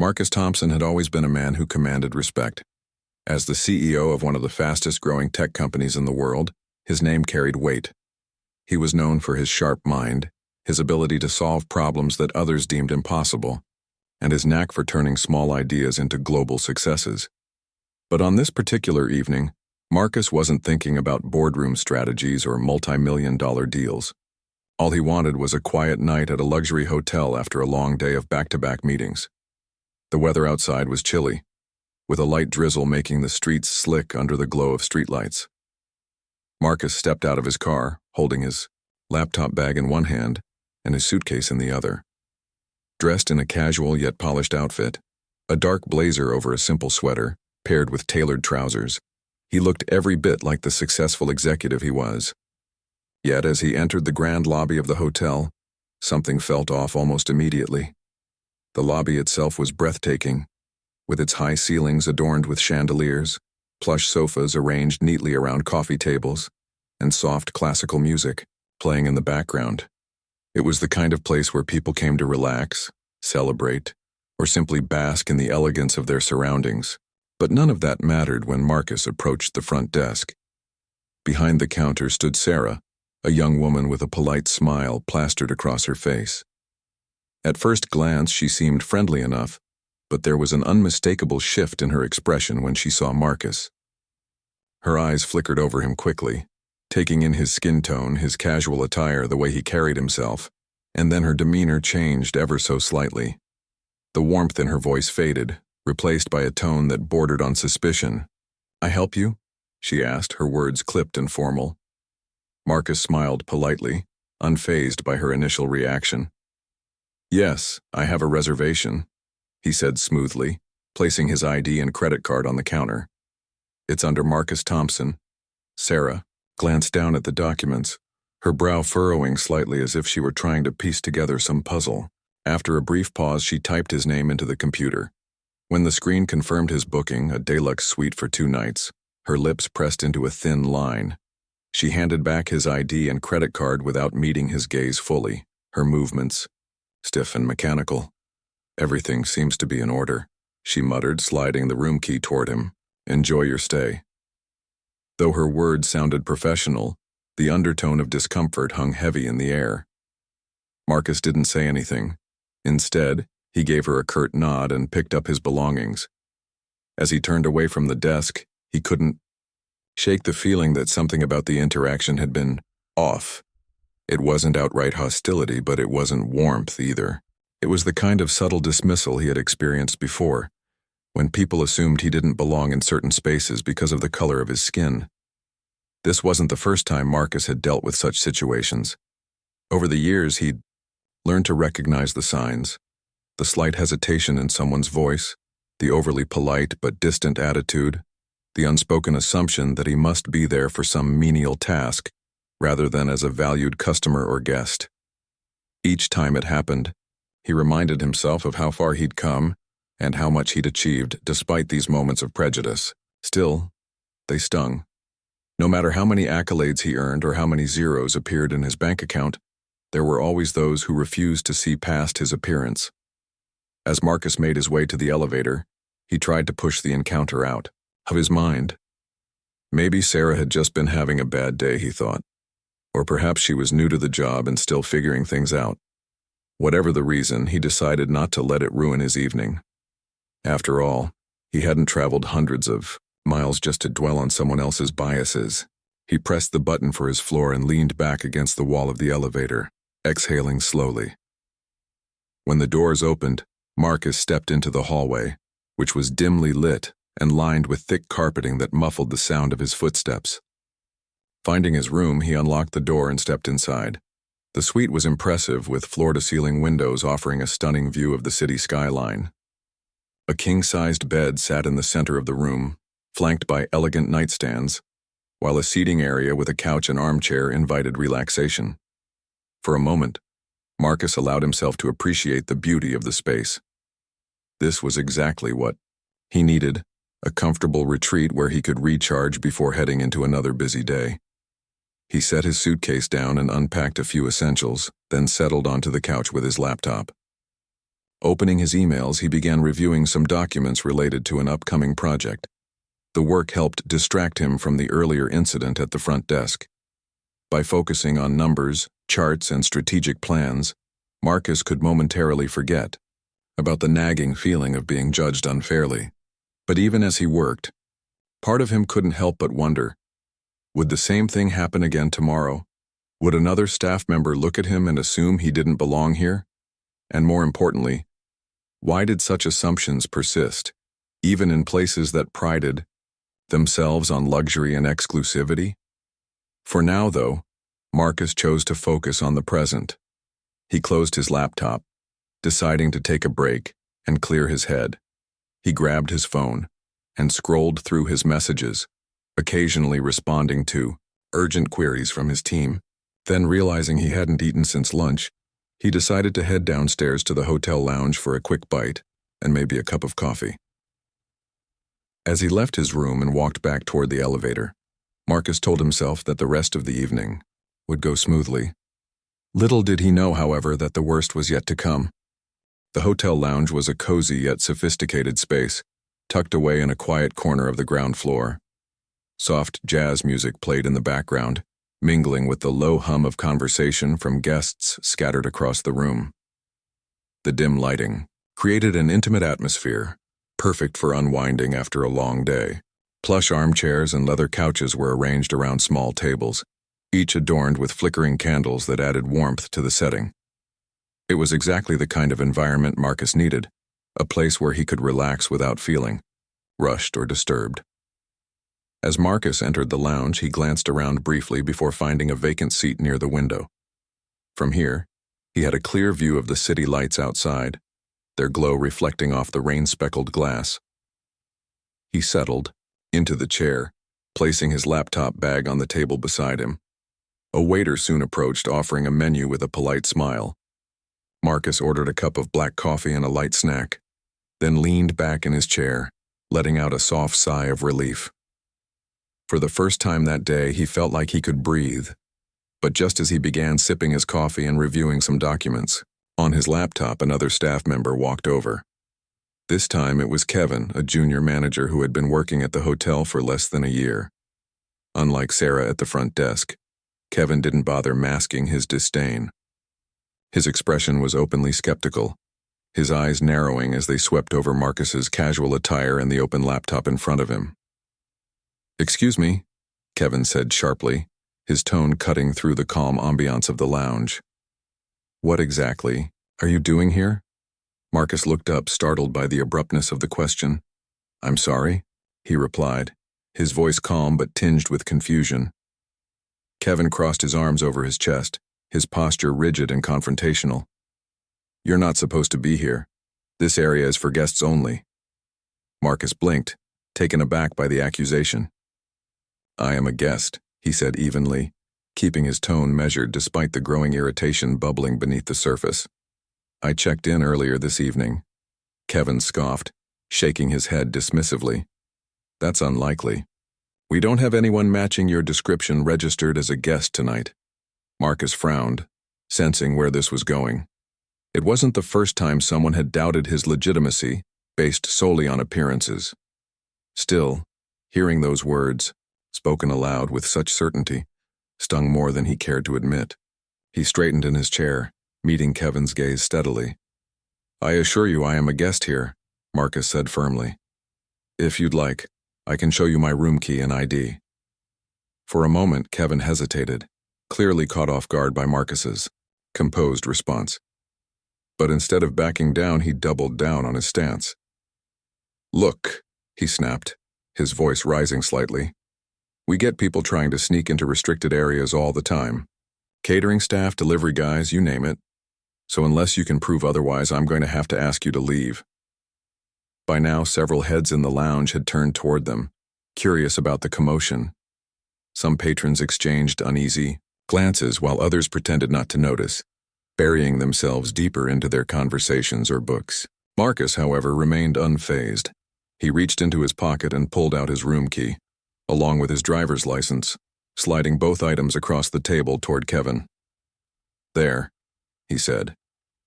Marcus Thompson had always been a man who commanded respect. As the CEO of one of the fastest-growing tech companies in the world, his name carried weight. He was known for his sharp mind, his ability to solve problems that others deemed impossible, and his knack for turning small ideas into global successes. But on this particular evening, Marcus wasn't thinking about boardroom strategies or multi-million-dollar deals. All he wanted was a quiet night at a luxury hotel after a long day of back-to-back meetings. The weather outside was chilly, with a light drizzle making the streets slick under the glow of streetlights. Marcus stepped out of his car, holding his laptop bag in one hand and his suitcase in the other. Dressed in a casual yet polished outfit, a dark blazer over a simple sweater, paired with tailored trousers, he looked every bit like the successful executive he was. Yet as he entered the grand lobby of the hotel, something felt off almost immediately. The lobby itself was breathtaking, with its high ceilings adorned with chandeliers, plush sofas arranged neatly around coffee tables, and soft classical music playing in the background. It was the kind of place where people came to relax, celebrate, or simply bask in the elegance of their surroundings. But none of that mattered when Marcus approached the front desk. Behind the counter stood Sarah, a young woman with a polite smile plastered across her face. At first glance, she seemed friendly enough, but there was an unmistakable shift in her expression when she saw Marcus. Her eyes flickered over him quickly, taking in his skin tone, his casual attire, the way he carried himself, and then her demeanor changed ever so slightly. The warmth in her voice faded, replaced by a tone that bordered on suspicion. "I help you?" she asked, her words clipped and formal. Marcus smiled politely, unfazed by her initial reaction. "Yes, I have a reservation," he said smoothly, placing his ID and credit card on the counter. "It's under Marcus Thompson." Sarah glanced down at the documents, her brow furrowing slightly as if she were trying to piece together some puzzle. After a brief pause, she typed his name into the computer. When the screen confirmed his booking, a deluxe suite for 2 nights, her lips pressed into a thin line. She handed back his ID and credit card without meeting his gaze fully, her movements stiff and mechanical. "Everything seems to be in order," she muttered, sliding the room key toward him. "Enjoy your stay." Though her words sounded professional, the undertone of discomfort hung heavy in the air. Marcus didn't say anything. Instead, he gave her a curt nod and picked up his belongings. As he turned away from the desk, he couldn't shake the feeling that something about the interaction had been off. It wasn't outright hostility, but it wasn't warmth either. It was the kind of subtle dismissal he had experienced before, when people assumed he didn't belong in certain spaces because of the color of his skin. This wasn't the first time Marcus had dealt with such situations. Over the years, he'd learned to recognize the signs, the slight hesitation in someone's voice, the overly polite but distant attitude, the unspoken assumption that he must be there for some menial task, rather than as a valued customer or guest. Each time it happened, he reminded himself of how far he'd come and how much he'd achieved despite these moments of prejudice. Still, they stung. No matter how many accolades he earned or how many zeros appeared in his bank account, there were always those who refused to see past his appearance. As Marcus made his way to the elevator, he tried to push the encounter out of his mind. Maybe Sarah had just been having a bad day, he thought. Or perhaps she was new to the job and still figuring things out. Whatever the reason, he decided not to let it ruin his evening. After all, he hadn't traveled hundreds of miles just to dwell on someone else's biases. He pressed the button for his floor and leaned back against the wall of the elevator, exhaling slowly. When the doors opened, Marcus stepped into the hallway, which was dimly lit and lined with thick carpeting that muffled the sound of his footsteps. Finding his room, he unlocked the door and stepped inside. The suite was impressive, with floor-to-ceiling windows offering a stunning view of the city skyline. A king-sized bed sat in the center of the room, flanked by elegant nightstands, while a seating area with a couch and armchair invited relaxation. For a moment, Marcus allowed himself to appreciate the beauty of the space. This was exactly what he needed, a comfortable retreat where he could recharge before heading into another busy day. He set his suitcase down and unpacked a few essentials, then settled onto the couch with his laptop. Opening his emails, he began reviewing some documents related to an upcoming project. The work helped distract him from the earlier incident at the front desk. By focusing on numbers, charts, and strategic plans, Marcus could momentarily forget about the nagging feeling of being judged unfairly. But even as he worked, part of him couldn't help but wonder, would the same thing happen again tomorrow? Would another staff member look at him and assume he didn't belong here? And more importantly, why did such assumptions persist, even in places that prided themselves on luxury and exclusivity? For now, though, Marcus chose to focus on the present. He closed his laptop, deciding to take a break and clear his head. He grabbed his phone and scrolled through his messages, occasionally responding to urgent queries from his team. Then, realizing he hadn't eaten since lunch, he decided to head downstairs to the hotel lounge for a quick bite and maybe a cup of coffee. As he left his room and walked back toward the elevator, Marcus told himself that the rest of the evening would go smoothly. Little did he know, however, that the worst was yet to come. The hotel lounge was a cozy yet sophisticated space, tucked away in a quiet corner of the ground floor. Soft jazz music played in the background, mingling with the low hum of conversation from guests scattered across the room. The dim lighting created an intimate atmosphere, perfect for unwinding after a long day. Plush armchairs and leather couches were arranged around small tables, each adorned with flickering candles that added warmth to the setting. It was exactly the kind of environment Marcus needed, a place where he could relax without feeling rushed or disturbed. As Marcus entered the lounge, he glanced around briefly before finding a vacant seat near the window. From here, he had a clear view of the city lights outside, their glow reflecting off the rain-speckled glass. He settled into the chair, placing his laptop bag on the table beside him. A waiter soon approached, offering a menu with a polite smile. Marcus ordered a cup of black coffee and a light snack, then leaned back in his chair, letting out a soft sigh of relief. For the first time that day, he felt like he could breathe. But just as he began sipping his coffee and reviewing some documents, on his laptop another staff member walked over. This time it was Kevin, a junior manager who had been working at the hotel for less than a year. Unlike Sarah at the front desk, Kevin didn't bother masking his disdain. His expression was openly skeptical, his eyes narrowing as they swept over Marcus's casual attire and the open laptop in front of him. "Excuse me," Kevin said sharply, his tone cutting through the calm ambiance of the lounge. "What exactly are you doing here?" Marcus looked up, startled by the abruptness of the question. "I'm sorry," he replied, his voice calm but tinged with confusion. Kevin crossed his arms over his chest, his posture rigid and confrontational. "You're not supposed to be here. This area is for guests only." Marcus blinked, taken aback by the accusation. "I am a guest," he said evenly, keeping his tone measured despite the growing irritation bubbling beneath the surface. "I checked in earlier this evening." Kevin scoffed, shaking his head dismissively. "That's unlikely. We don't have anyone matching your description registered as a guest tonight." Marcus frowned, sensing where this was going. It wasn't the first time someone had doubted his legitimacy based solely on appearances. Still, hearing those words, spoken aloud with such certainty, stung more than he cared to admit. He straightened in his chair, meeting Kevin's gaze steadily. "I assure you I am a guest here," Marcus said firmly. "If you'd like, I can show you my room key and ID." For a moment, Kevin hesitated, clearly caught off guard by Marcus's composed response. But instead of backing down, he doubled down on his stance. "Look," he snapped, his voice rising slightly. "We get people trying to sneak into restricted areas all the time. Catering staff, delivery guys, you name it. So unless you can prove otherwise, I'm going to have to ask you to leave." By now, several heads in the lounge had turned toward them, curious about the commotion. Some patrons exchanged uneasy glances while others pretended not to notice, burying themselves deeper into their conversations or books. Marcus, however, remained unfazed. He reached into his pocket and pulled out his room key, along with his driver's license, sliding both items across the table toward Kevin. "There," he said,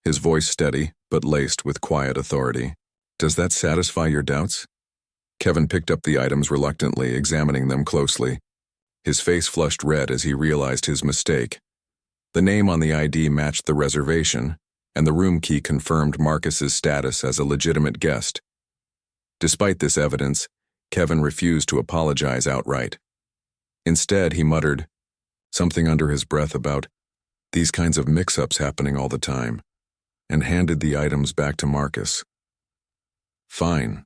his voice steady but laced with quiet authority. Does that satisfy your doubts? Kevin picked up the items reluctantly, examining them closely. His face flushed red as he realized his mistake. The name on the ID matched the reservation, and the room key confirmed Marcus's status as a legitimate guest. Despite this evidence, Kevin refused to apologize outright. Instead, he muttered something under his breath about these kinds of mix-ups happening all the time, and handed the items back to Marcus. "Fine,"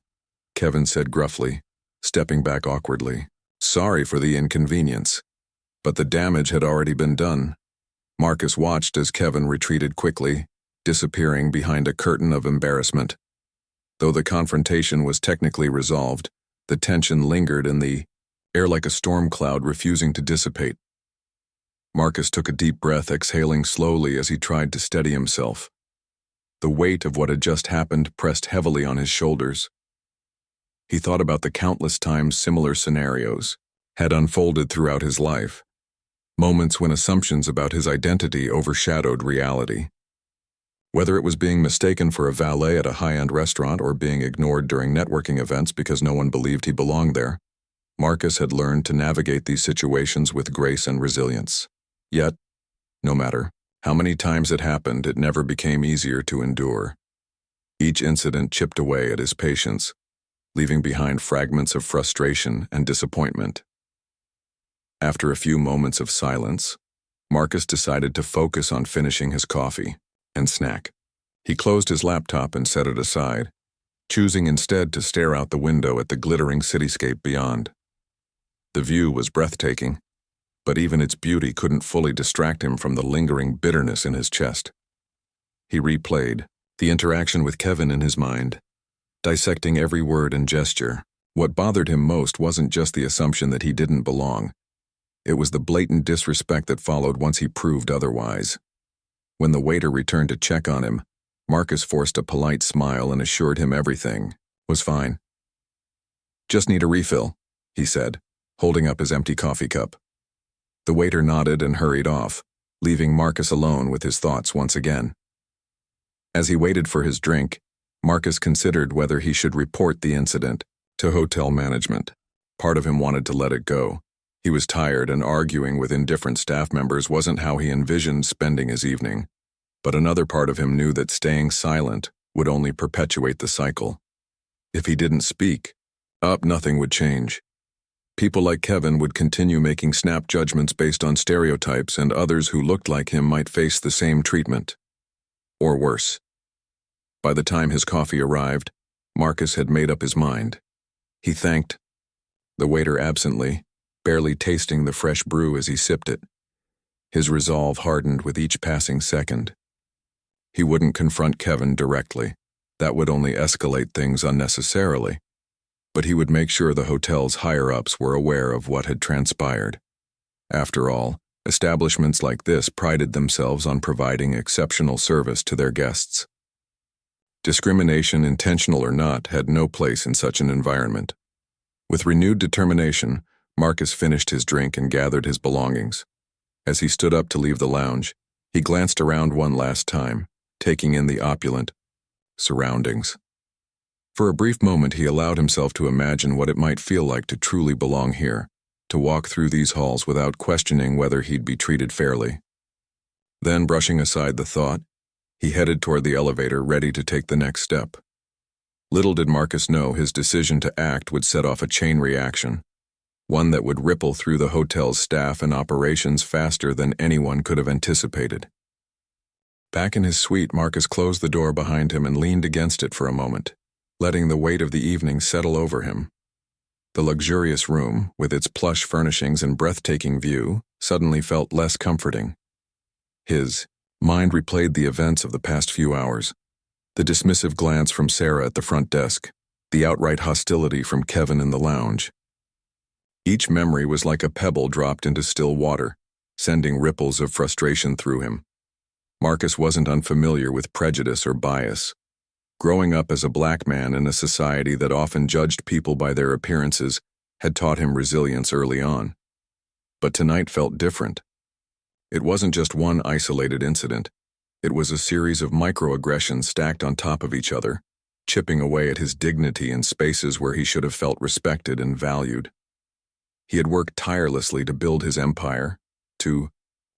Kevin said gruffly, stepping back awkwardly. "Sorry for the inconvenience." But the damage had already been done. Marcus watched as Kevin retreated quickly, disappearing behind a curtain of embarrassment. Though the confrontation was technically resolved, the tension lingered in the air like a storm cloud refusing to dissipate. Marcus took a deep breath, exhaling slowly as he tried to steady himself. The weight of what had just happened pressed heavily on his shoulders. He thought about the countless times similar scenarios had unfolded throughout his life, moments when assumptions about his identity overshadowed reality. Whether it was being mistaken for a valet at a high-end restaurant or being ignored during networking events because no one believed he belonged there, Marcus had learned to navigate these situations with grace and resilience. Yet, no matter how many times it happened, it never became easier to endure. Each incident chipped away at his patience, leaving behind fragments of frustration and disappointment. After a few moments of silence, Marcus decided to focus on finishing his coffee and snack. He closed his laptop and set it aside, choosing instead to stare out the window at the glittering cityscape beyond. The view was breathtaking, but even its beauty couldn't fully distract him from the lingering bitterness in his chest. He replayed the interaction with Kevin in his mind, dissecting every word and gesture. What bothered him most wasn't just the assumption that he didn't belong. It was the blatant disrespect that followed once he proved otherwise. When the waiter returned to check on him, Marcus forced a polite smile and assured him everything was fine. "Just need a refill," he said, holding up his empty coffee cup. The waiter nodded and hurried off, leaving Marcus alone with his thoughts once again. As he waited for his drink, Marcus considered whether he should report the incident to hotel management. Part of him wanted to let it go. He was tired, and arguing with indifferent staff members wasn't how he envisioned spending his evening. But another part of him knew that staying silent would only perpetuate the cycle. If he didn't speak up, nothing would change. People like Kevin would continue making snap judgments based on stereotypes, and others who looked like him might face the same treatment. Or worse. By the time his coffee arrived, Marcus had made up his mind. He thanked the waiter absently, barely tasting the fresh brew as he sipped it. His resolve hardened with each passing second. He wouldn't confront Kevin directly. That would only escalate things unnecessarily. But he would make sure the hotel's higher-ups were aware of what had transpired. After all, establishments like this prided themselves on providing exceptional service to their guests. Discrimination, intentional or not, had no place in such an environment. With renewed determination, Marcus finished his drink and gathered his belongings. As he stood up to leave the lounge, he glanced around one last time, taking in the opulent surroundings. For a brief moment, he allowed himself to imagine what it might feel like to truly belong here, to walk through these halls without questioning whether he'd be treated fairly. Then, brushing aside the thought, he headed toward the elevator, ready to take the next step. Little did Marcus know his decision to act would set off a chain reaction, one that would ripple through the hotel's staff and operations faster than anyone could have anticipated. Back in his suite, Marcus closed the door behind him and leaned against it for a moment, letting the weight of the evening settle over him. The luxurious room, with its plush furnishings and breathtaking view, suddenly felt less comforting. His mind replayed the events of the past few hours, the dismissive glance from Sarah at the front desk, the outright hostility from Kevin in the lounge. Each memory was like a pebble dropped into still water, sending ripples of frustration through him. Marcus wasn't unfamiliar with prejudice or bias. Growing up as a black man in a society that often judged people by their appearances had taught him resilience early on. But tonight felt different. It wasn't just one isolated incident. It was a series of microaggressions stacked on top of each other, chipping away at his dignity in spaces where he should have felt respected and valued. He had worked tirelessly to build his empire, to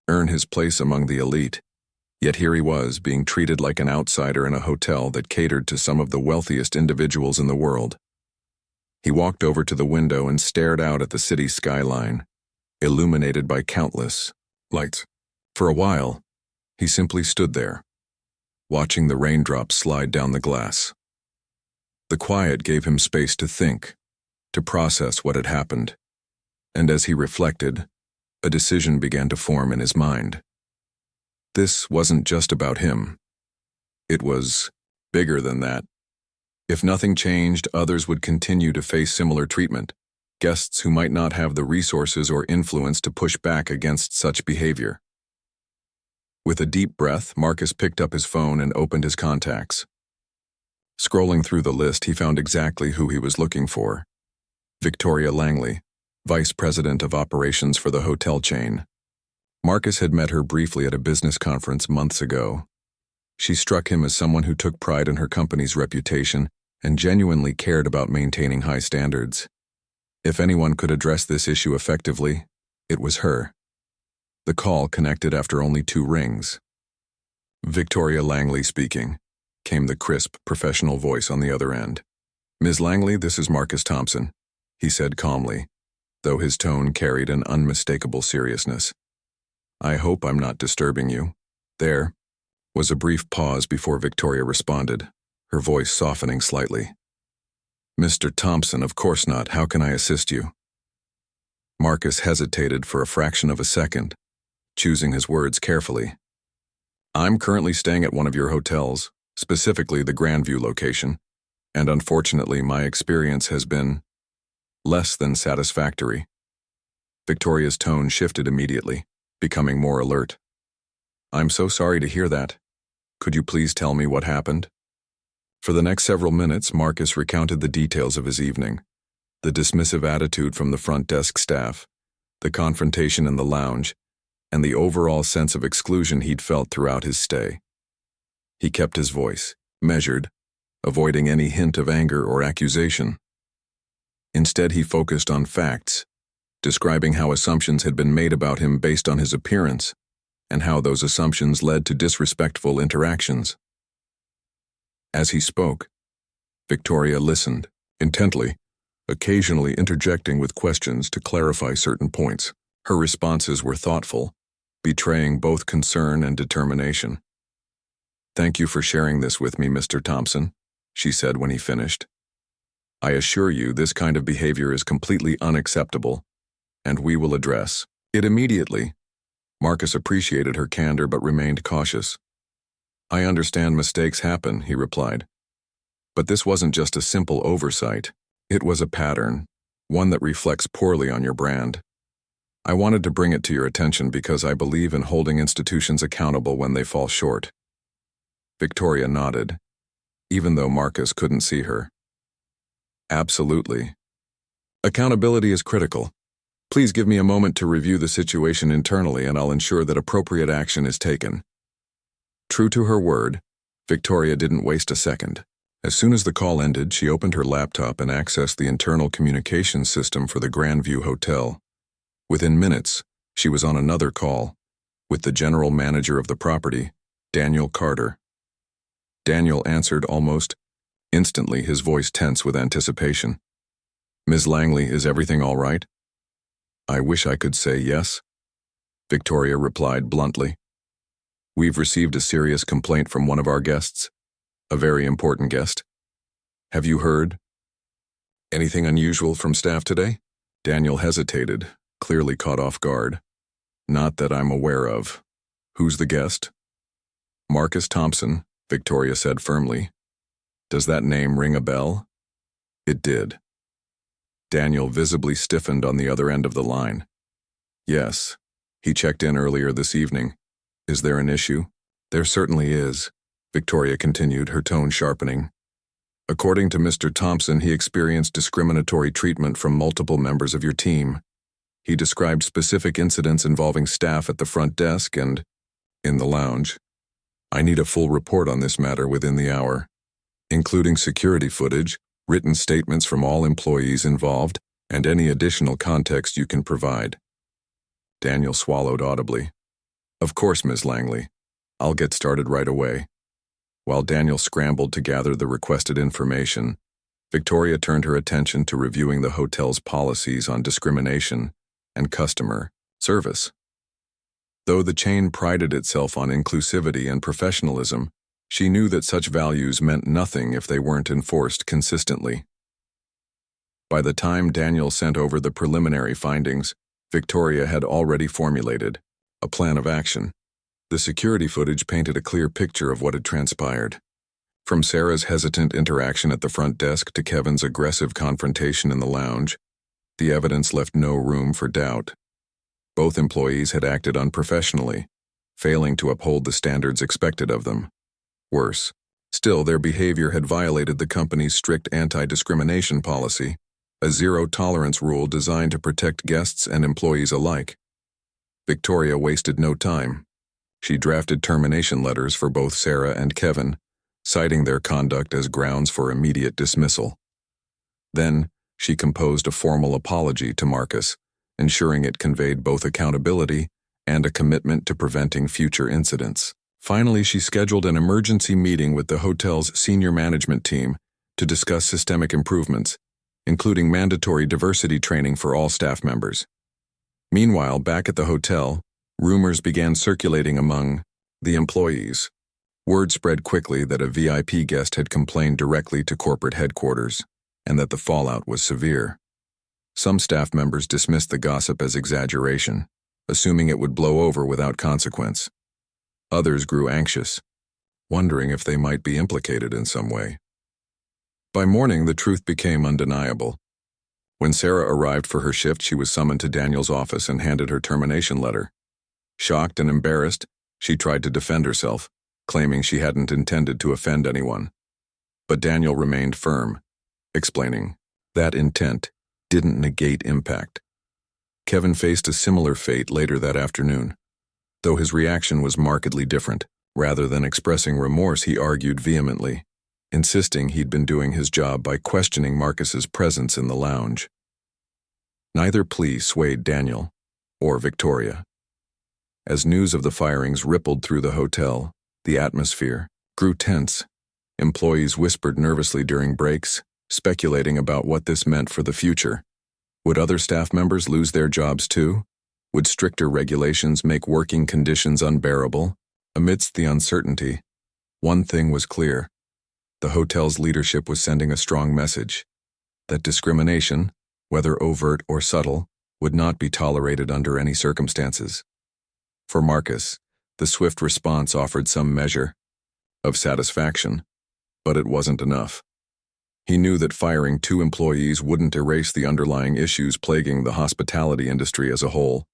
earn his place among the elite, yet here he was, being treated like an outsider in a hotel that catered to some of the wealthiest individuals in the world. He walked over to the window and stared out at the city's skyline, illuminated by countless lights. For a while, he simply stood there, watching the raindrops slide down the glass. The quiet gave him space to think, to process what had happened, and as he reflected, a decision began to form in his mind. This wasn't just about him. It was bigger than that. If nothing changed, others would continue to face similar treatment, guests who might not have the resources or influence to push back against such behavior. With a deep breath, Marcus picked up his phone and opened his contacts. Scrolling through the list, he found exactly who he was looking for. Victoria Langley, Vice President of Operations for the hotel chain. Marcus had met her briefly at a business conference months ago. She struck him as someone who took pride in her company's reputation and genuinely cared about maintaining high standards. If anyone could address this issue effectively, it was her. The call connected after only 2 rings. Victoria Langley speaking, came the crisp, professional voice on the other end. Ms. Langley, this is Marcus Thompson, he said calmly, though his tone carried an unmistakable seriousness. I hope I'm not disturbing you. There was a brief pause before Victoria responded, her voice softening slightly. Mr. Thompson, of course not. How can I assist you? Marcus hesitated for a fraction of a second, choosing his words carefully. I'm currently staying at one of your hotels, specifically the Grandview location, and unfortunately my experience has been less than satisfactory. Victoria's tone shifted immediately, becoming more alert. I'm so sorry to hear that. Could you please tell me what happened? For the next several minutes, Marcus recounted the details of his evening, the dismissive attitude from the front desk staff, the confrontation in the lounge, and the overall sense of exclusion he'd felt throughout his stay. He kept his voice measured, avoiding any hint of anger or accusation. Instead, he focused on facts, describing how assumptions had been made about him based on his appearance, and how those assumptions led to disrespectful interactions. As he spoke, Victoria listened intently, occasionally interjecting with questions to clarify certain points. Her responses were thoughtful, betraying both concern and determination. Thank you for sharing this with me, Mr. Thompson, she said when he finished. I assure you this kind of behavior is completely unacceptable, and we will address it immediately. Marcus appreciated her candor but remained cautious. I understand mistakes happen, he replied. But this wasn't just a simple oversight. It was a pattern, one that reflects poorly on your brand. I wanted to bring it to your attention because I believe in holding institutions accountable when they fall short. Victoria nodded, even though Marcus couldn't see her. Absolutely. Accountability is critical. Please give me a moment to review the situation internally and I'll ensure that appropriate action is taken. True to her word, Victoria didn't waste a second. As soon as the call ended, she opened her laptop and accessed the internal communications system for the Grandview Hotel. Within minutes, she was on another call, with the general manager of the property, Daniel Carter. Daniel answered almost instantly, his voice tense with anticipation. Ms. Langley, is everything all right? I wish I could say yes, Victoria replied bluntly. We've received a serious complaint from one of our guests, a very important guest. Have you heard anything unusual from staff today? Daniel hesitated, clearly caught off guard. Not that I'm aware of. Who's the guest? Marcus Thompson, Victoria said firmly. Does that name ring a bell? It did. Daniel visibly stiffened on the other end of the line. Yes, he checked in earlier this evening. Is there an issue? There certainly is, Victoria continued, her tone sharpening. According to Mr. Thompson, he experienced discriminatory treatment from multiple members of your team. He described specific incidents involving staff at the front desk and in the lounge. I need a full report on this matter within the hour, including security footage, written statements from all employees involved, and any additional context you can provide." Daniel swallowed audibly. "Of course, Ms. Langley. I'll get started right away." While Daniel scrambled to gather the requested information, Victoria turned her attention to reviewing the hotel's policies on discrimination and customer service. Though the chain prided itself on inclusivity and professionalism, she knew that such values meant nothing if they weren't enforced consistently. By the time Daniel sent over the preliminary findings, Victoria had already formulated a plan of action. The security footage painted a clear picture of what had transpired. From Sarah's hesitant interaction at the front desk to Kevin's aggressive confrontation in the lounge, the evidence left no room for doubt. Both employees had acted unprofessionally, failing to uphold the standards expected of them. Worse, still, their behavior had violated the company's strict anti-discrimination policy, a zero-tolerance rule designed to protect guests and employees alike. Victoria wasted no time. She drafted termination letters for both Sarah and Kevin, citing their conduct as grounds for immediate dismissal. Then, she composed a formal apology to Marcus, ensuring it conveyed both accountability and a commitment to preventing future incidents. Finally, she scheduled an emergency meeting with the hotel's senior management team to discuss systemic improvements, including mandatory diversity training for all staff members. Meanwhile, back at the hotel, rumors began circulating among the employees. Word spread quickly that a VIP guest had complained directly to corporate headquarters, and that the fallout was severe. Some staff members dismissed the gossip as exaggeration, assuming it would blow over without consequence. Others grew anxious, wondering if they might be implicated in some way. By morning, the truth became undeniable. When Sarah arrived for her shift, she was summoned to Daniel's office and handed her termination letter. Shocked and embarrassed, she tried to defend herself, claiming she hadn't intended to offend anyone. But Daniel remained firm, explaining that intent didn't negate impact. Kevin faced a similar fate later that afternoon. Though his reaction was markedly different, rather than expressing remorse, he argued vehemently, insisting he'd been doing his job by questioning Marcus's presence in the lounge. Neither plea swayed Daniel or Victoria. As news of the firings rippled through the hotel, the atmosphere grew tense. Employees whispered nervously during breaks, speculating about what this meant for the future. Would other staff members lose their jobs too? Would stricter regulations make working conditions unbearable? Amidst the uncertainty, one thing was clear. The hotel's leadership was sending a strong message that discrimination, whether overt or subtle, would not be tolerated under any circumstances. For Marcus, the swift response offered some measure of satisfaction, but it wasn't enough. He knew that firing 2 employees wouldn't erase the underlying issues plaguing the hospitality industry as a whole.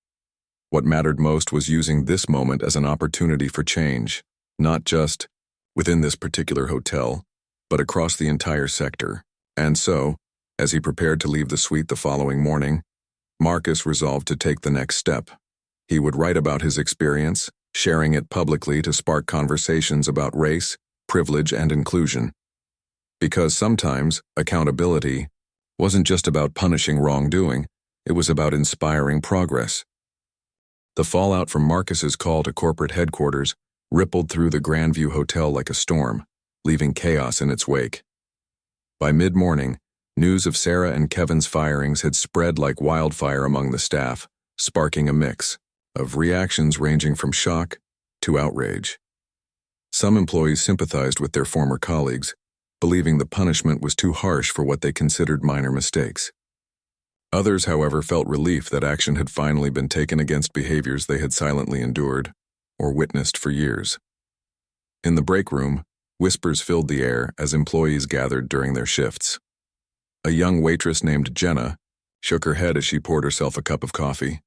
What mattered most was using this moment as an opportunity for change, not just within this particular hotel, but across the entire sector. And so, as he prepared to leave the suite the following morning, Marcus resolved to take the next step. He would write about his experience, sharing it publicly to spark conversations about race, privilege, and inclusion. Because sometimes accountability wasn't just about punishing wrongdoing, it was about inspiring progress. The fallout from Marcus's call to corporate headquarters rippled through the Grandview Hotel like a storm, leaving chaos in its wake. By mid-morning, news of Sarah and Kevin's firings had spread like wildfire among the staff, sparking a mix of reactions ranging from shock to outrage. Some employees sympathized with their former colleagues, believing the punishment was too harsh for what they considered minor mistakes. Others, however, felt relief that action had finally been taken against behaviors they had silently endured or witnessed for years. In the break room, whispers filled the air as employees gathered during their shifts. A young waitress named Jenna shook her head as she poured herself a cup of coffee.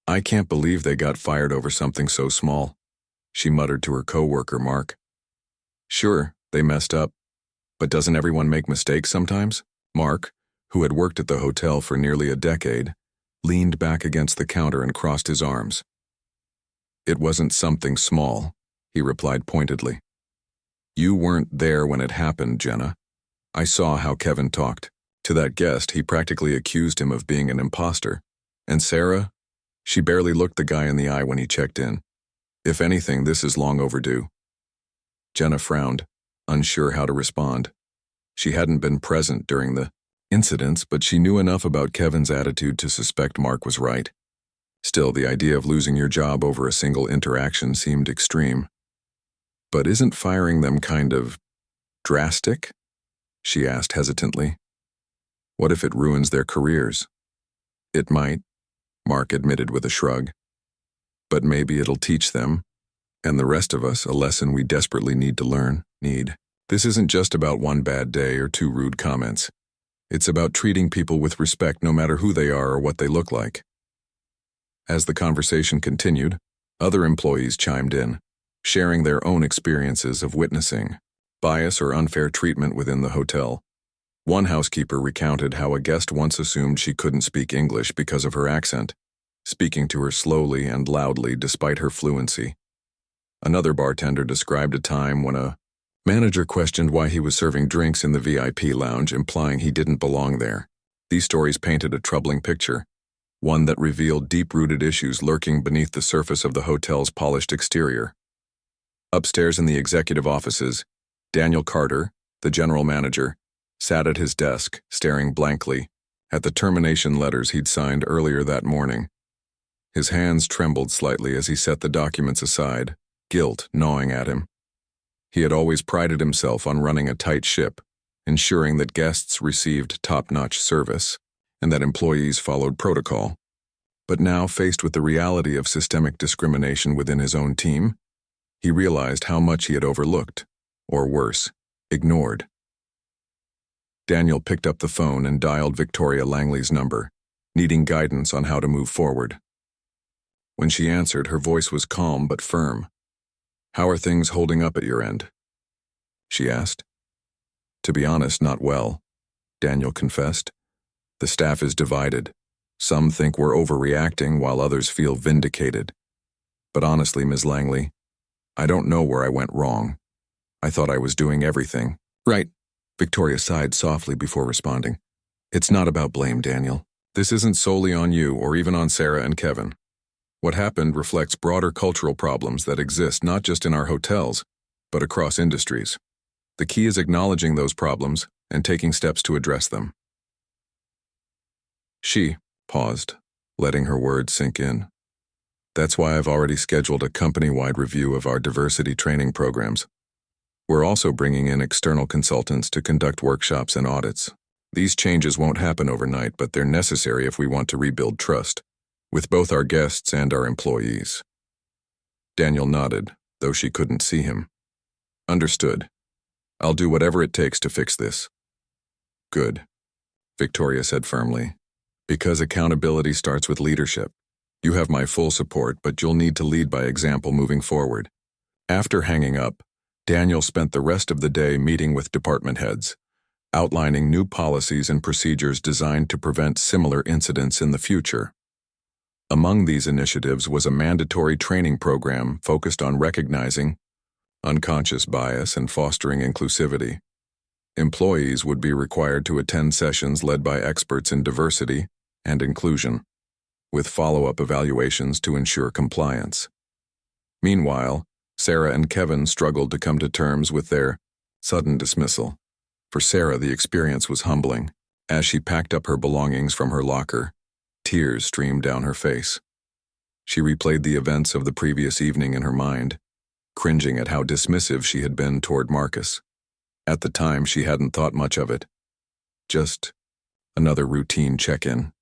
"I can't believe they got fired over something so small," she muttered to her coworker Mark. "Sure, they messed up, but doesn't everyone make mistakes sometimes?" Mark, who had worked at the hotel for nearly a decade, leaned back against the counter and crossed his arms. "It wasn't something small. he replied pointedly. You weren't there when it happened, Jenna. I saw how Kevin talked. To that guest, he practically accused him of being an imposter. And Sarah? She barely looked the guy in the eye when he checked in. If anything, this is long overdue. Jenna frowned, unsure how to respond. She hadn't been present during the incidents, but she knew enough about Kevin's attitude to suspect Mark was right. Still, the idea of losing your job over a single interaction seemed extreme. But isn't firing them kind of drastic? She asked hesitantly. What if it ruins their careers? It might, Mark admitted with a shrug. But maybe it'll teach them, and the rest of us, a lesson we desperately need to learn. This isn't just about one bad day or two rude comments. It's about treating people with respect no matter who they are or what they look like. As the conversation continued, other employees chimed in, sharing their own experiences of witnessing bias or unfair treatment within the hotel. One housekeeper recounted how a guest once assumed she couldn't speak English because of her accent, speaking to her slowly and loudly despite her fluency. Another bartender described a time when a manager questioned why he was serving drinks in the VIP lounge, implying he didn't belong there. These stories painted a troubling picture, one that revealed deep-rooted issues lurking beneath the surface of the hotel's polished exterior. Upstairs in the executive offices, Daniel Carter, the general manager, sat at his desk, staring blankly at the termination letters he'd signed earlier that morning. His hands trembled slightly as he set the documents aside, guilt gnawing at him. He had always prided himself on running a tight ship, ensuring that guests received top-notch service and that employees followed protocol. But now, faced with the reality of systemic discrimination within his own team, he realized how much he had overlooked, or worse, ignored. Daniel picked up the phone and dialed Victoria Langley's number, needing guidance on how to move forward. When she answered, her voice was calm but firm. How are things holding up at your end? She asked. To be honest, not well, Daniel confessed. The staff is divided. Some think we're overreacting while others feel vindicated. But honestly, Ms. Langley, I don't know where I went wrong. I thought I was doing everything. Right, Victoria sighed softly before responding. It's not about blame, Daniel. This isn't solely on you or even on Sarah and Kevin. What happened reflects broader cultural problems that exist not just in our hotels, but across industries. The key is acknowledging those problems and taking steps to address them. She paused, letting her words sink in. That's why I've already scheduled a company-wide review of our diversity training programs. We're also bringing in external consultants to conduct workshops and audits. These changes won't happen overnight, but they're necessary if we want to rebuild trust with both our guests and our employees. Daniel nodded, though she couldn't see him. Understood. I'll do whatever it takes to fix this. Good, Victoria said firmly. Because accountability starts with leadership. You have my full support, but you'll need to lead by example moving forward. After hanging up, Daniel spent the rest of the day meeting with department heads, outlining new policies and procedures designed to prevent similar incidents in the future. Among these initiatives was a mandatory training program focused on recognizing unconscious bias and fostering inclusivity. Employees would be required to attend sessions led by experts in diversity and inclusion, with follow-up evaluations to ensure compliance. Meanwhile, Sarah and Kevin struggled to come to terms with their sudden dismissal. For Sarah, the experience was humbling. As she packed up her belongings from her locker, tears streamed down her face. She replayed the events of the previous evening in her mind, cringing at how dismissive she had been toward Marcus. At the time, she hadn't thought much of it. Just another routine check-in.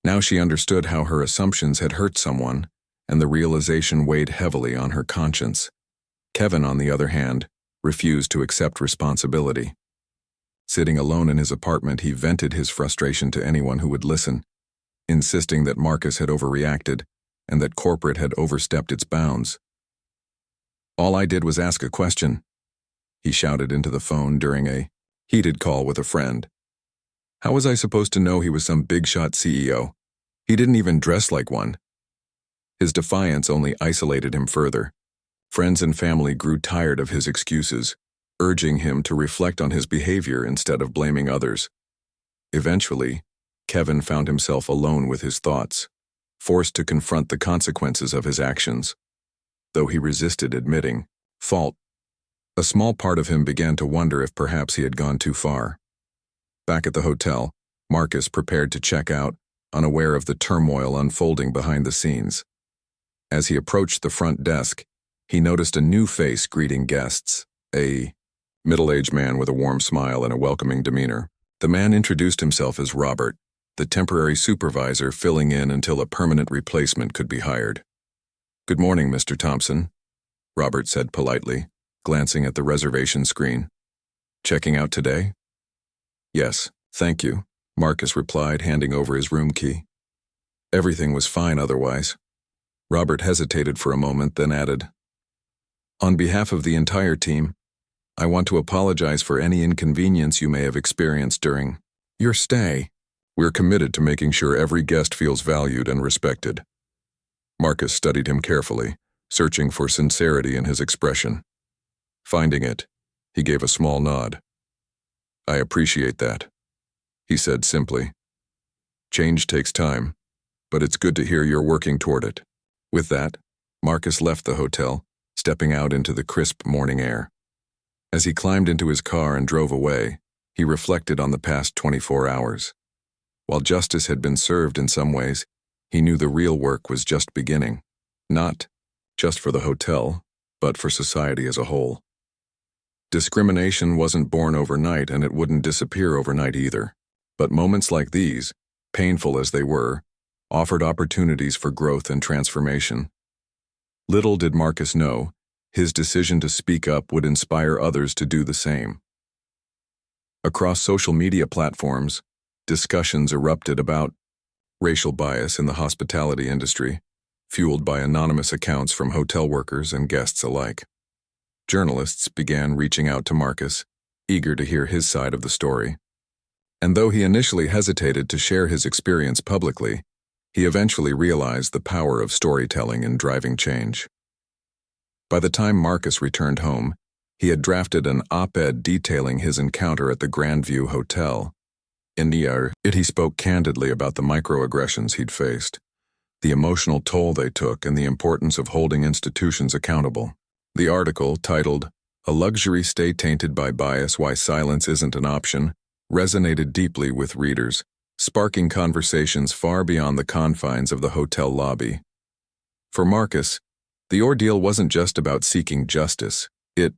Now she understood how her assumptions had hurt someone, and the realization weighed heavily on her conscience. Kevin, on the other hand, refused to accept responsibility. Sitting alone in his apartment, he vented his frustration to anyone who would listen, insisting that Marcus had overreacted and that corporate had overstepped its bounds. All I did was ask a question, he shouted into the phone during a heated call with a friend. How was I supposed to know he was some big-shot CEO? He didn't even dress like one. His defiance only isolated him further. Friends and family grew tired of his excuses, urging him to reflect on his behavior instead of blaming others. Eventually, Kevin found himself alone with his thoughts, forced to confront the consequences of his actions. Though he resisted admitting fault, a small part of him began to wonder if perhaps he had gone too far. Back at the hotel, Marcus prepared to check out, unaware of the turmoil unfolding behind the scenes. As he approached the front desk, he noticed a new face greeting guests, a middle-aged man with a warm smile and a welcoming demeanor. The man introduced himself as Robert, the temporary supervisor filling in until a permanent replacement could be hired. "Good morning, Mr. Thompson," Robert said politely, glancing at the reservation screen. "Checking out today?" "Yes, thank you," Marcus replied, handing over his room key. Everything was fine otherwise. Robert hesitated for a moment, then added, "On behalf of the entire team, I want to apologize for any inconvenience you may have experienced during your stay. We're committed to making sure every guest feels valued and respected." Marcus studied him carefully, searching for sincerity in his expression. Finding it, he gave a small nod. "I appreciate that," he said simply. "Change takes time, but it's good to hear you're working toward it." With that, Marcus left the hotel, stepping out into the crisp morning air. As he climbed into his car and drove away, he reflected on the past 24 hours. While justice had been served in some ways, he knew the real work was just beginning, not just for the hotel, but for society as a whole. Discrimination wasn't born overnight, and it wouldn't disappear overnight either. But moments like these, painful as they were, offered opportunities for growth and transformation. Little did Marcus know, his decision to speak up would inspire others to do the same. Across social media platforms, discussions erupted about racial bias in the hospitality industry, fueled by anonymous accounts from hotel workers and guests alike. Journalists began reaching out to Marcus, eager to hear his side of the story. And though he initially hesitated to share his experience publicly, he eventually realized the power of storytelling in driving change. By the time Marcus returned home, he had drafted an op-ed detailing his encounter at the Grandview Hotel. In it, he spoke candidly about the microaggressions he'd faced, the emotional toll they took, and the importance of holding institutions accountable. The article, titled, "A Luxury Stay Tainted by Bias: Why Silence Isn't an Option," resonated deeply with readers, sparking conversations far beyond the confines of the hotel lobby. For Marcus, the ordeal wasn't just about seeking justice, it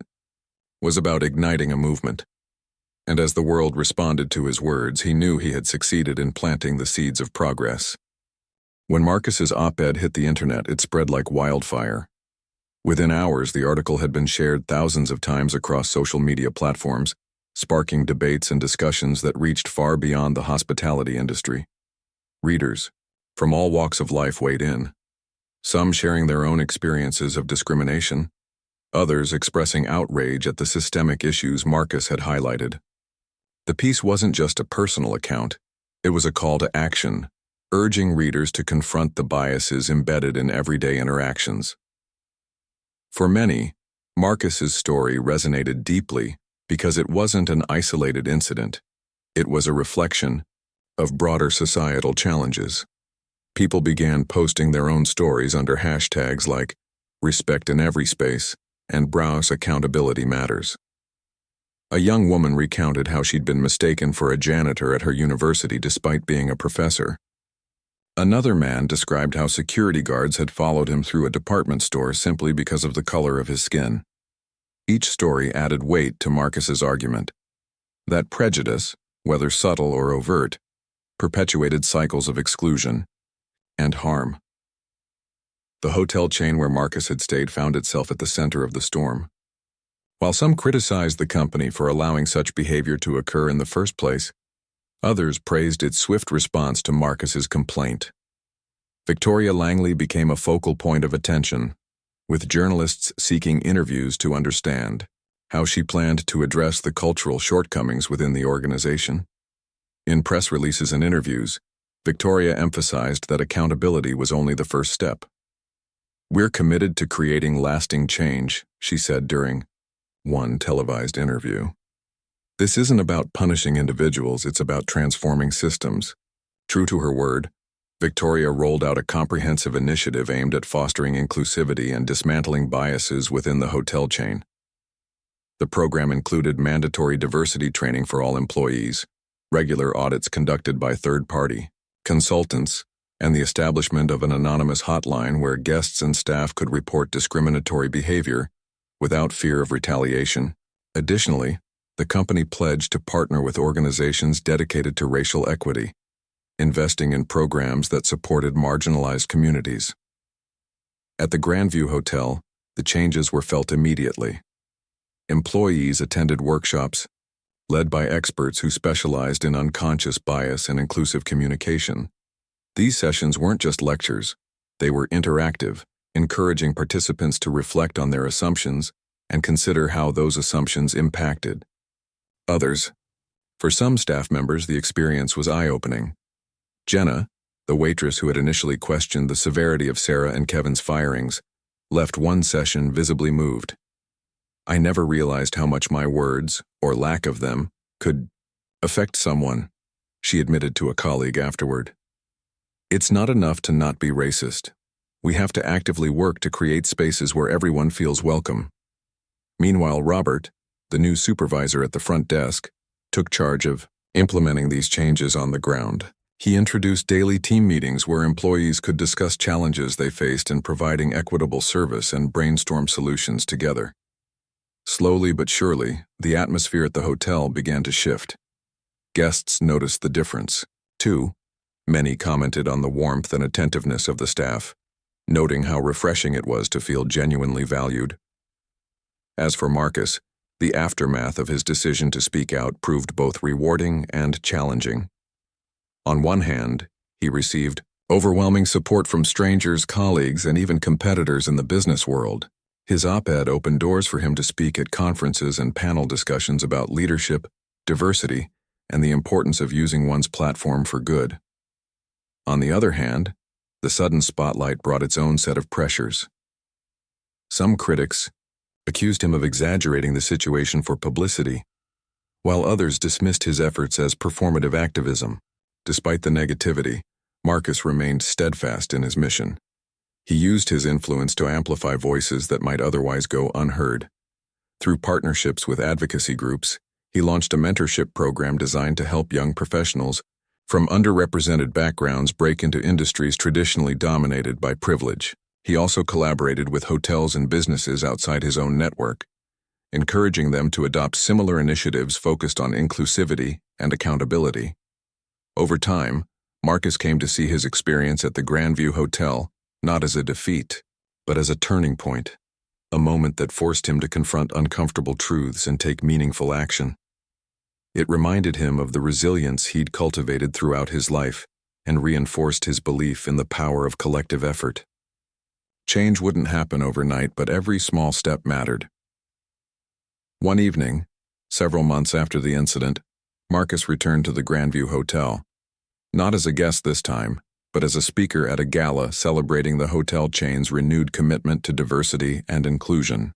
was about igniting a movement. And as the world responded to his words, he knew he had succeeded in planting the seeds of progress. When Marcus's op-ed hit the internet, it spread like wildfire. Within hours, the article had been shared thousands of times across social media platforms, sparking debates and discussions that reached far beyond the hospitality industry. Readers from all walks of life weighed in, some sharing their own experiences of discrimination, others expressing outrage at the systemic issues Marcus had highlighted. The piece wasn't just a personal account, it was a call to action, urging readers to confront the biases embedded in everyday interactions. For many, Marcus's story resonated deeply because it wasn't an isolated incident. It was a reflection of broader societal challenges. People began posting their own stories under hashtags like "respect in every space" and "browse accountability matters." A young woman recounted how she'd been mistaken for a janitor at her university despite being a professor. Another man described how security guards had followed him through a department store simply because of the color of his skin. Each story added weight to Marcus's argument that prejudice, whether subtle or overt, perpetuated cycles of exclusion and harm. The hotel chain where Marcus had stayed found itself at the center of the storm. While some criticized the company for allowing such behavior to occur in the first place, others praised its swift response to Marcus's complaint. Victoria Langley became a focal point of attention, with journalists seeking interviews to understand how she planned to address the cultural shortcomings within the organization. In press releases and interviews, Victoria emphasized that accountability was only the first step. "We're committed to creating lasting change," she said during one televised interview. "This isn't about punishing individuals, it's about transforming systems." True to her word, Victoria rolled out a comprehensive initiative aimed at fostering inclusivity and dismantling biases within the hotel chain. The program included mandatory diversity training for all employees, regular audits conducted by third-party consultants, and the establishment of an anonymous hotline where guests and staff could report discriminatory behavior without fear of retaliation. Additionally, the company pledged to partner with organizations dedicated to racial equity, investing in programs that supported marginalized communities. At the Grandview Hotel, the changes were felt immediately. Employees attended workshops, led by experts who specialized in unconscious bias and inclusive communication. These sessions weren't just lectures, they were interactive, encouraging participants to reflect on their assumptions and consider how those assumptions impacted others. For some staff members, the experience was eye-opening. Jenna, the waitress who had initially questioned the severity of Sarah and Kevin's firings, left one session visibly moved. "I never realized how much my words, or lack of them, could affect someone," she admitted to a colleague afterward. "It's not enough to not be racist. We have to actively work to create spaces where everyone feels welcome." Meanwhile, Robert, the new supervisor at the front desk, took charge of implementing these changes on the ground. He introduced daily team meetings where employees could discuss challenges they faced in providing equitable service and brainstorm solutions together. Slowly but surely, the atmosphere at the hotel began to shift. Guests noticed the difference, too. Many commented on the warmth and attentiveness of the staff, noting how refreshing it was to feel genuinely valued. As for Marcus, the aftermath of his decision to speak out proved both rewarding and challenging. On one hand, he received overwhelming support from strangers, colleagues, and even competitors in the business world. His op-ed opened doors for him to speak at conferences and panel discussions about leadership, diversity, and the importance of using one's platform for good. On the other hand, the sudden spotlight brought its own set of pressures. Some critics accused him of exaggerating the situation for publicity, while others dismissed his efforts as performative activism. Despite the negativity, Marcus remained steadfast in his mission. He used his influence to amplify voices that might otherwise go unheard. Through partnerships with advocacy groups, he launched a mentorship program designed to help young professionals from underrepresented backgrounds break into industries traditionally dominated by privilege. He also collaborated with hotels and businesses outside his own network, encouraging them to adopt similar initiatives focused on inclusivity and accountability. Over time, Marcus came to see his experience at the Grandview Hotel not as a defeat, but as a turning point, a moment that forced him to confront uncomfortable truths and take meaningful action. It reminded him of the resilience he'd cultivated throughout his life and reinforced his belief in the power of collective effort. Change wouldn't happen overnight, but every small step mattered. One evening, several months after the incident, Marcus returned to the Grandview Hotel. Not as a guest this time, but as a speaker at a gala celebrating the hotel chain's renewed commitment to diversity and inclusion.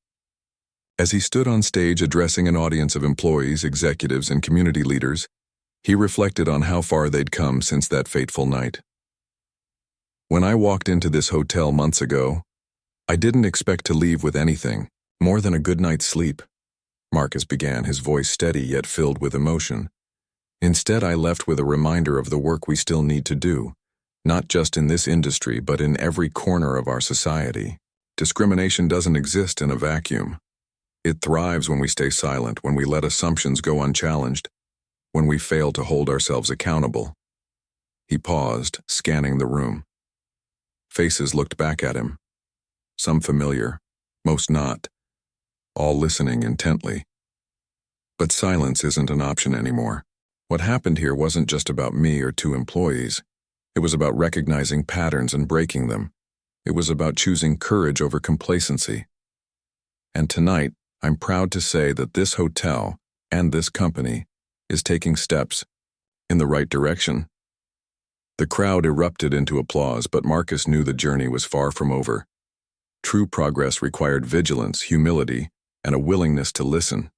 As he stood on stage addressing an audience of employees, executives, and community leaders, he reflected on how far they'd come since that fateful night. "When I walked into this hotel months ago, I didn't expect to leave with anything more than a good night's sleep," Marcus began, his voice steady yet filled with emotion. "Instead, I left with a reminder of the work we still need to do, not just in this industry, but in every corner of our society. Discrimination doesn't exist in a vacuum. It thrives when we stay silent, when we let assumptions go unchallenged, when we fail to hold ourselves accountable." He paused, scanning the room. Faces looked back at him, some familiar, most not, all listening intently. But silence isn't an option anymore. What happened here wasn't just about me or two employees. It was about recognizing patterns and breaking them. It was about choosing courage over complacency. And tonight, I'm proud to say that this hotel and this company is taking steps in the right direction. The crowd erupted into applause, but Marcus knew the journey was far from over. True progress required vigilance, humility, and a willingness to listen.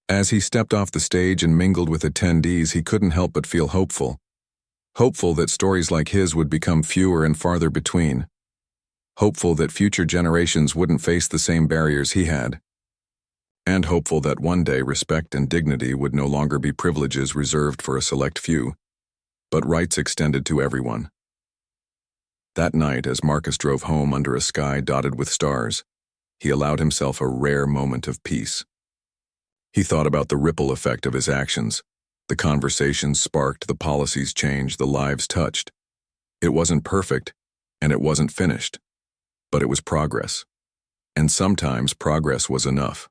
As he stepped off the stage and mingled with attendees, he couldn't help but feel hopeful. Hopeful that stories like his would become fewer and farther between. Hopeful that future generations wouldn't face the same barriers he had. And hopeful that one day respect and dignity would no longer be privileges reserved for a select few, but rights extended to everyone. That night, as Marcus drove home under a sky dotted with stars, he allowed himself a rare moment of peace. He thought about the ripple effect of his actions. The conversations sparked, the policies changed, the lives touched. It wasn't perfect, and it wasn't finished, but it was progress. And sometimes progress was enough.